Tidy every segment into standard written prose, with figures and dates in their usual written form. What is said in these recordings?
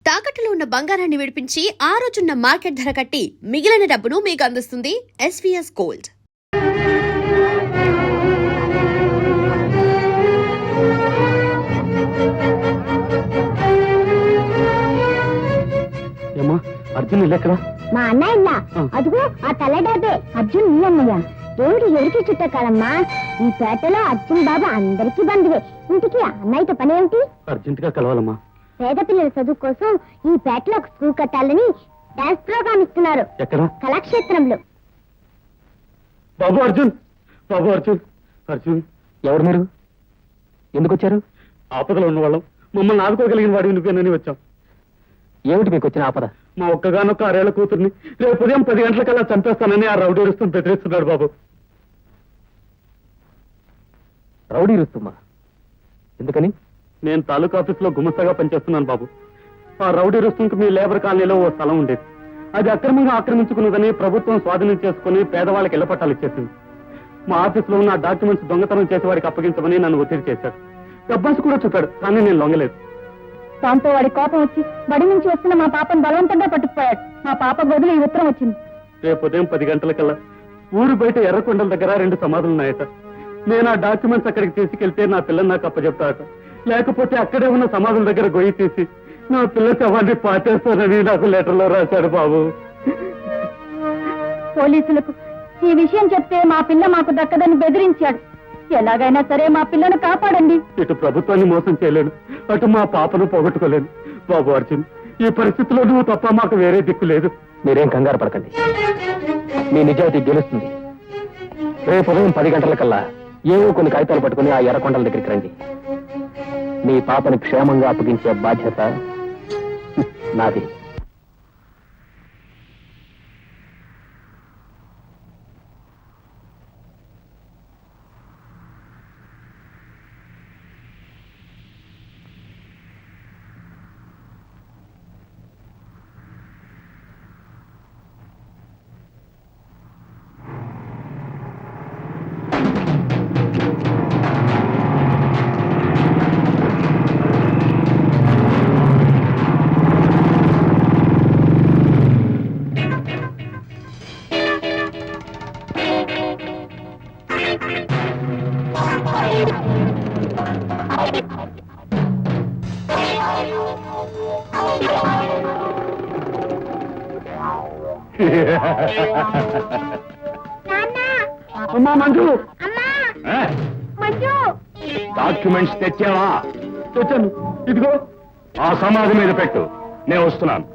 తాకట్టులో ఉన్న బంగారాన్ని విడిపించి ఆ రోజున్న మార్కెట్ ధర కట్టి మిగిలిన డబ్బును మీకు అందిస్తుంది ఎస్వీఎస్ గోల్డ్. అర్జున్ ఇల్లెక్కడ? మా అన్నయ్య ఇల్లా అదిగో ఆ తెల్లడాబే అర్జున్ నీ అన్నయ్య. దేవుడు ఎవరికి చుట్టకాలమ్మా, ఈ పేటలో అర్జున్ బాబు అందరికీ బంధువే. ఇంటికి అన్నయ్యతో పని ఏమిటి? అర్జెంట్ గా కలవాలమ్మా. పేద పిల్లల చదువు కోసం ఈ పేటలో ఒక స్కూల్ కట్టాలని డాన్స్ ప్రోగ్రామ్ ఇస్తున్నారు. ఎక్కడ? కళాక్షేత్రంలో. బాబు అర్జున్, బాబు అర్జున్, అర్జున్. ఎవరు మీరు? ఎందుకు వచ్చారు? ఆపదలో ఉన్న వాళ్ళం, మమ్మల్ని ఆదుకోగలిగిన వాడివి నువ్వేనని వచ్చాం. ఏమిటి మీకు వచ్చిన ఆపద? మా ఒక్కగానొక్క 6 ఏళ్ల కూతుర్ని రేపు ఉదయం 10 గంటలకల్లా చంపేస్తానని ఆ రౌడీ రుస్తుం బెదిరిస్తున్నాడు బాబు. రౌడీ రుస్తుమా? ఎందుకని? నేను తాలూకా ఆఫీసులో గుమస్తాగా పనిచేస్తున్నాను బాబు. ఆ రౌడీ రుస్తుంకి మీ లేబర్ కాలనీలో ఓ స్థలం ఉండేది. అది అక్రమంగా ఆక్రమించుకున్నదని ప్రభుత్వం స్వాధీనం చేసుకుని పేదవాళ్ళకి ఇళ్ల పట్టాలు ఇచ్చేసింది. మా ఆఫీసులో ఉన్న డాక్యుమెంట్స్ దొంగతనం చేసే వాడికి అప్పగించమని నన్ను ఒత్తిడి చేశాడు. డబ్బాసు కూడా చెప్పాడు, కానీ నేను లొంగలేదు. దాంతో వాడి కోపం వచ్చి బడి నుంచి వస్తున్న మా పాపను బలవంతంగా పట్టుకుపోయాడు. మా పాప గదిలో ఈ ఉత్తరం వచ్చింది. రేపు ఉదయం 10 గంటలకల్లా ఊరు బయట ఎర్రకొండల దగ్గర 2 సమాధులున్నాయట. నేను ఆ డాక్యుమెంట్స్ అక్కడికి తీసుకెళ్తే నా పిల్లని నాకు అప్పచెప్తాట. లేకపోతే అక్కడే ఉన్న సమాధుల దగ్గర గొయ్యి తీసి నా పిల్ల శవాన్ని పాటేస్తానని నాకు లెటర్లో రాశాడు బాబు. పోలీసులకు ఈ విషయం చెప్తే మా పిల్ల మాకు దక్కదని బెదిరించాడు. ఎలాగైనా సరే మా పిల్లను కాపాడండి. ఇటు ప్రభుత్వాన్ని మోసం చేయలేను, అటు మా పాపను పోగొట్టుకోలేను. బాబు అర్జున్, ఈ పరిస్థితిలో నువ్వు తప్ప మాకు వేరే దిక్కు లేదు. మీరేం కంగారు పడకండి, మీ నిజాయితీ గెలుస్తుంది. రేపు ఉదయం 10 గంటలకల్లా ఏవో కొన్ని కాగితాలు పట్టుకుని ఆ ఎర్రకొండల దగ్గరికి రండి. మీ పాపని క్షేమంగా అప్పగించే బాధ్యత నాది. అమ్మా మంజు, డాక్యుమెంట్స్ తెచ్చావా? తెచ్చాను, ఇదిగో. ఆ సమాధి మీద పెట్టు, నేను వస్తున్నాను.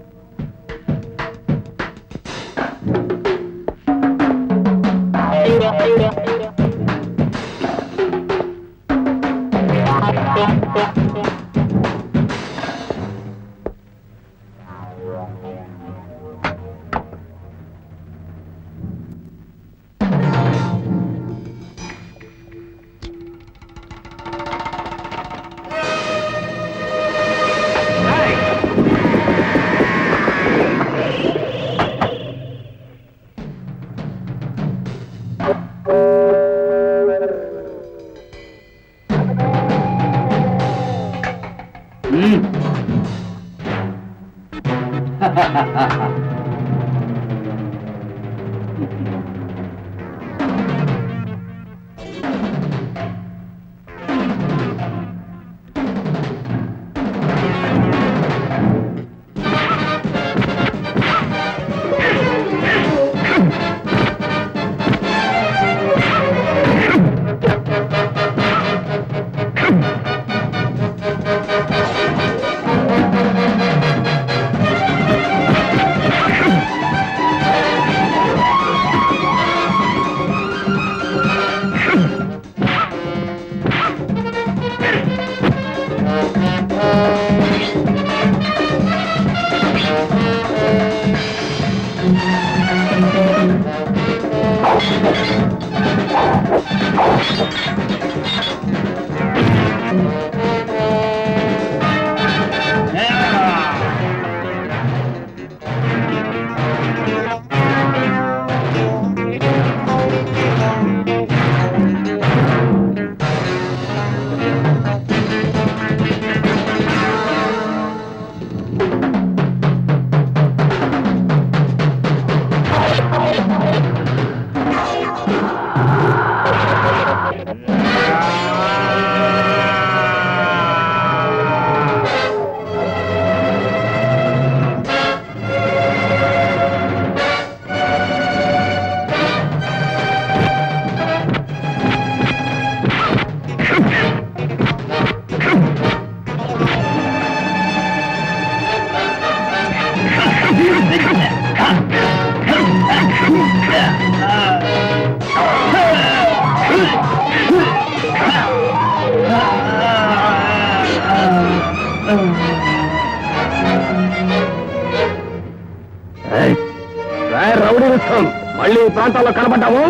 రౌడీ విస్తాం మళ్ళీ ఈ ప్రాంతాల్లో కనపడ్డాము.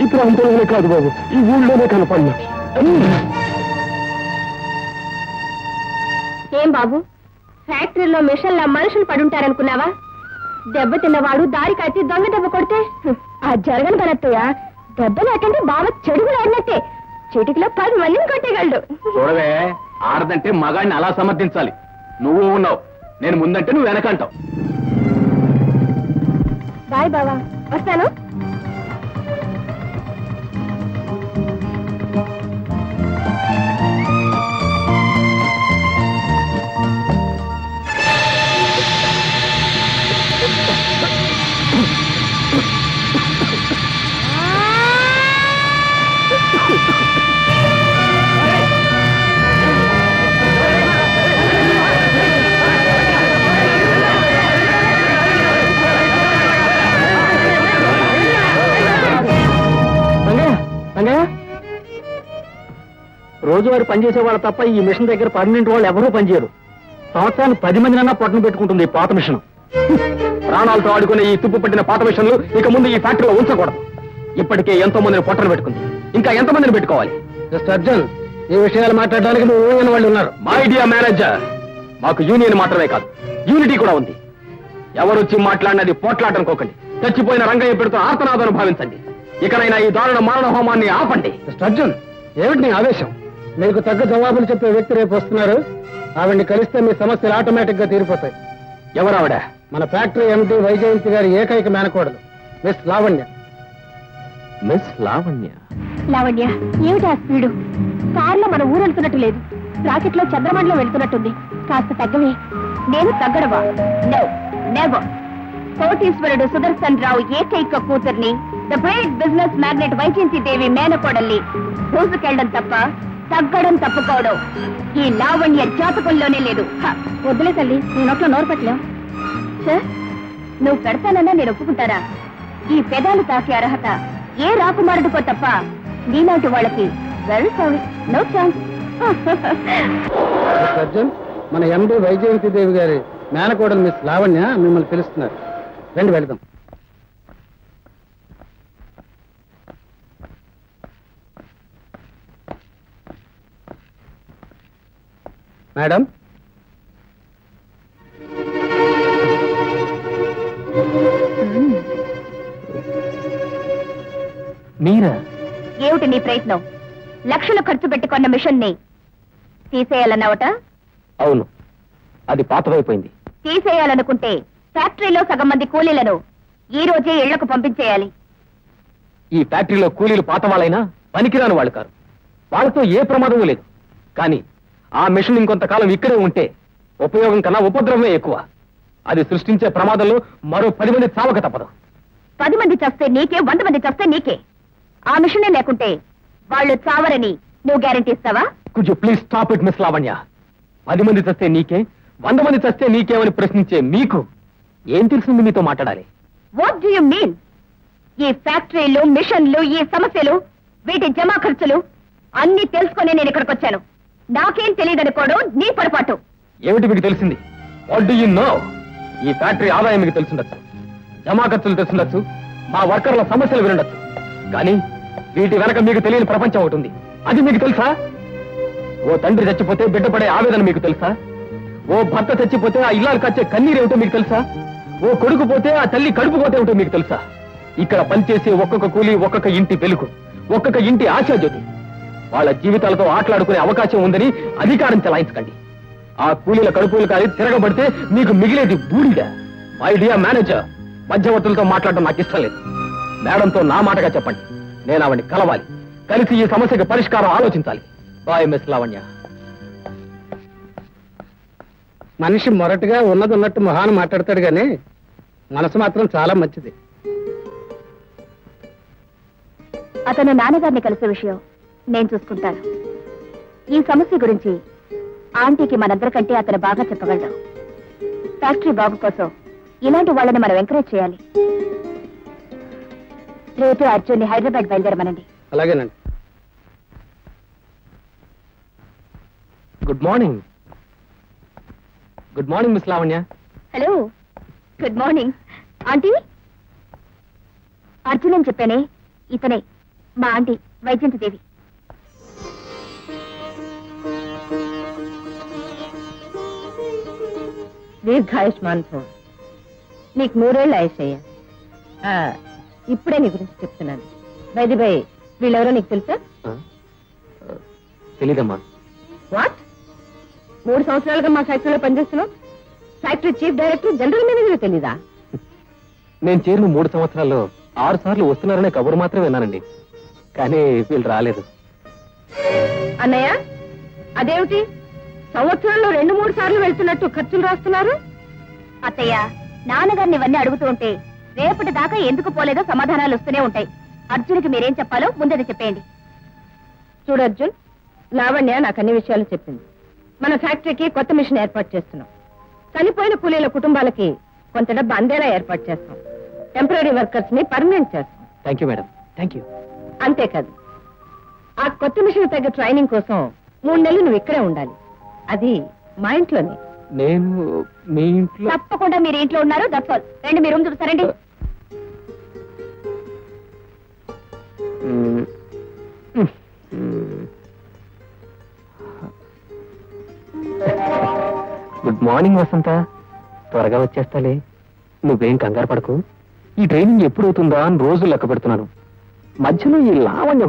ఈ ప్రాంతంలోనే కాదు బాబు, ఈ ఊళ్ళోనే కనపడినా. ఏం బాబు, ఫ్యాక్టరీలో మిషన్ల మనుషులు పడుంటారనుకున్నావా? దెబ్బతిన్నవాడు దారి కట్టి దొంగ దెబ్బ కొడితే ఆ జరగని పనత్తయ్యా. దెబ్బ లేకంటే బావ చెడుగులు ఆడినట్టే. చిటికలో 10 మందిని కొట్టేయగలడు. చూడవే, ఆడదంటే మగాడిని అలా సమర్థించాలి. నువ్వు ఉన్నావు, నేను ముందంటే నువ్వు వెనకంటావు. బాయ్ బావా, వస్తాను. రోజువారీ పనిచేసే వాళ్ళు తప్ప ఈ మిషన్ దగ్గర పర్మనెంట్ వాళ్ళు ఎవరూ పనిచేయరు. సంవత్సరానికి 10 మందినన్నా పట్టును పెట్టుకుంటుంది ఈ పాత మిషన్. ప్రాణాలతో ఆడుకునే ఈ తుప్పు పట్టిన పాత మిషన్లు ఇక ముందు ఈ ఫ్యాక్టరీలో ఉంచకూడదు. ఇప్పటికే ఎంతో మందిని పొట్టను పెట్టుకుంది, ఇంకా ఎంత మందిని పెట్టుకోవాలి? అర్జున్, ఈ విషయాలు మాట్లాడడానికి నువ్వు యూనియన్ వాళ్ళు ఉన్నారు. మై డియర్ మేనేజర్, మాకు యూనియన్ మాత్రమే కాదు, యూనిటీ కూడా ఉంది. ఎవరొచ్చి మాట్లాడినది పోట్లాటనుకోకండి. చచ్చిపోయిన రంగయ్య పెడుతూ ఆర్తనాదను భావించండి. ఇకనైనా ఈ దారుణ మారణ హోమాన్ని ఆపండి. అర్జున్, ఏమిటి నీ ఆవేశం? మీకు తగ్గ జవాబులు చెప్పే వ్యక్తి రేపు వస్తున్నారు. ఆవిడ్ని కలిస్తే మీ సమస్యలు ఆటోమేటిక్ గా తీరిపోతాయి. ఎవరావిడ? మన ఫ్యాక్టరీ ఎండి వైజయంతి గారి ఏకైక మేనకోడలు మిస్ లావణ్య. మిస్ లావణ్య? లావణ్య, ఏమిటా స్పీడు? కారులో మన ఊరు వెళ్తున్నట్టు లేదు, రాకెట్ లో చంద్రమండలం వెళ్తున్నట్టుంది. కాస్త తగ్గవే. నేను తగ్గడవా? No, never. కోటీశ్వరుడు సుదర్శన్ రావు ఏకైక కూతుర్ని, the great business magnate Vyjayanthi Devi మేనకోడల్ని దూసుకెళ్ళడం తప్ప తగ్గడం తప్పుకోవడం ఈ లావణ్య జాతకంలోనే లేదు. వద్దులే తల్లి, నీ నోట్లో నోరు పెట్టలేం. సార్, నువ్వు పెడతానన్నా నేను ఒప్పుకుంటారా? ఈ పెదాలు తాకే అర్హత ఏ రాకుమారుడికో తప్ప నీలాంటి వాళ్ళకి very sorry, no chance. Arjun, మన ఎండి వైజయంతి దేవి గారి మేనకోడలు మిస్ లావణ్య మిమ్మల్ని పిలుస్తున్నారు. రండి వెళ్దాం. మేడం, మీరా? ఏమిటి నీ ప్రయత్నం? లక్షలు ఖర్చు పెట్టుకున్న మిషన్ ని తీసేయాలన్నావట? అవును, అది పాతదైపోయింది. తీసేయాలనుకుంటే ఫ్యాక్టరీలో సగం మంది కూలీలను ఈ రోజే ఇళ్లకు పంపించేయాలి. ఈ ఫ్యాక్టరీలో కూలీలు పాత వాళ్ళైనా పనికిరాని వాళ్ళు కారు. వాళ్ళతో ఏ ప్రమాదమూ లేదు. కానీ ఆ మిషన్ ఇంకొంతకాలం ఇక్కడే ఉంటే ఉపయోగం కన్నా ఉపద్రవమే ఎక్కువ. అది సృష్టించే ప్రమాదంలో మరో 10 మంది చావక తప్పదు. 10 మంది చస్తే నీకే, 100 మంది చస్తే నీకే. ఆ మిషనే లేకుంటే వాళ్ళు చావరని నువ్వు గ్యారెంటీ ఇస్తావా? Could you please stop it miss Lavanya. 10 మంది చస్తే నీకే, 100 మంది చస్తే నీకేమని ప్రశ్నించే మీకు ఏం తెలిసింది మీతో మాట్లాడాలి? What do you mean? ఈ ఫ్యాక్టరీలు, మిషన్లు, ఈ సమస్యలు, వీటి జమా ఖర్చులు అన్ని తెలుసుకుని నేను ఇక్కడికి వచ్చాను. నాకేం తెలియదనుకోవడం నీ పొరపాటు. ఏమిటి మీకు తెలిసింది? What do you know? ఈ ఫ్యాక్టరీ ఆదాయం మీకు తెలుసుండొచ్చు, జమా ఖర్చులు తెలుసుండొచ్చు, మా వర్కర్ల సమస్యలు వినుండొచ్చు. కానీ వీటి వెనక మీకు తెలియని ప్రపంచం ఒకటి ఉంది. అది మీకు తెలుసా? ఓ తండ్రి చచ్చిపోతే బిడ్డ పడే ఆవేదన మీకు తెలుసా? ఓ భర్త చచ్చిపోతే ఆ ఇల్లాలు కచ్చే కన్నీరేమిటో మీకు తెలుసా? ఓ కొడుకు పోతే ఆ తల్లి కడుపు పోతే ఏమిటో మీకు తెలుసా? ఇక్కడ పనిచేసే ఒక్కొక్క కూలి ఒక్కొక్క ఇంటి వెలుగు, ఒక్కొక్క ఇంటి ఆశాజ్యోతి. వాళ్ళ జీవితాలతో ఆటలాడుకునే అవకాశం ఉందని అధికారం చెలాయించకండి. ఆ కూలీల కడుపులు కాలి తిరగబడితే మీకు మిగిలేది బూడిద. మై డియర్ మేనేజర్, మధ్యవర్తులతో మాట్లాడడం నాకు ఇష్టం లేదు. మేడంతో నా మాటగా చెప్పండి. నేను ఆవిడ్ని కలవాలి, కలిసి ఈ సమస్యకి పరిష్కారం ఆలోచించాలి. Bye miss Lavanya. మనిషి మొరటుగా ఉన్నది ఉన్నట్టు మొహాన్ని మాట్లాడతాడు గాని మనసు మాత్రం చాలా మంచిది. అతను నాన్నగారిని కలిసే విషయం నేను చూసుకుంటాను. ఈ సమస్య గురించి ఆంటీకి మనందరికంటే అతను బాగా చెప్పగలడు. ఫ్యాక్టరీ బాగు కోసం ఇలాంటి వాళ్ళని మనం ఎంకరేజ్ చేయాలి. రేపు అర్జున్ని హైదరాబాద్ బయలుదేరమనండి. అలాగేనండి. Good morning. Good morning miss Lavanya. Hello, good morning. Aunty, Arjun అని చెప్పానే, ఇతనే మా ఆంటీ వైజయంతి దేవి. దీర్ఘాయుష్మాన్ భవ. నీకు 3 ఏళ్ళు ఆయుషయ్యా. ఇప్పుడే నీ గురించి చెప్తున్నాను. బైది బై, వీళ్ళెవరో నీకు తెలుసా? తెలీదమ్మా. వాట్? 3 సంవత్సరాలుగా మా ఫ్యాక్టరీలో పనిచేస్తున్నావు. Factory chief director, general manager తెలీదా? నేను చేరిన 3 సంవత్సరాల్లో 6 సార్లు వస్తున్నారనే కబురు మాత్రమే విన్నానండి, కానీ వీళ్ళు రాలేదు. అన్నయ్య, అదేమిటి సంవత్సరంలో 2-3 సార్లు వెళ్తున్నట్టు ఖర్చులు రాస్తున్నారు? అత్తయ్య, నాన్నగారిని ఇవన్నీ అడుగుతూ ఉంటే రేపటి దాకా ఎందుకు పోలేదో సమాధానాలు వస్తూనే ఉంటాయి. అర్జున్కి మీరేం చెప్పాలో ముందే చెప్పేయండి. చూడు అర్జున్, లావణ్య నాకు అన్ని విషయాలు చెప్పింది. మన ఫ్యాక్టరీకి కొత్త మిషన్ ఏర్పాటు చేస్తున్నాం. చనిపోయిన కూలీల కుటుంబాలకి కొంత డబ్బు అందేలా ఏర్పాటు చేస్తాం. టెంపరీ వర్కర్స్ ని పర్మనెంట్ చేస్తాం. Thank you madam, thank you. అంతేకాదు, ఆ కొత్త మిషన్ తగ్గ ట్రైనింగ్ కోసం 3 నెలలు నువ్వు ఇక్కడే ఉండాలి. అది మా ఇంట్లోనే. నేను మీ ఇంట్లో తప్పకుండా మీరు ఇంట్లో ఉన్నారు. That's all. రండి, మీ రూమ్ చూపిస్తారండి. మ్మ్. మ్మ్. గుడ్ మార్నింగ్ వసంత. త్వరగా వచ్చేస్తాలే, నువ్వేం కంగారు పడకు. ఈ ట్రైనింగ్ ఎప్పుడు అవుతుందా అని రోజు లెక్క పెడుతున్నాను. మధ్యలో ఈ లావణ్య ఒకటి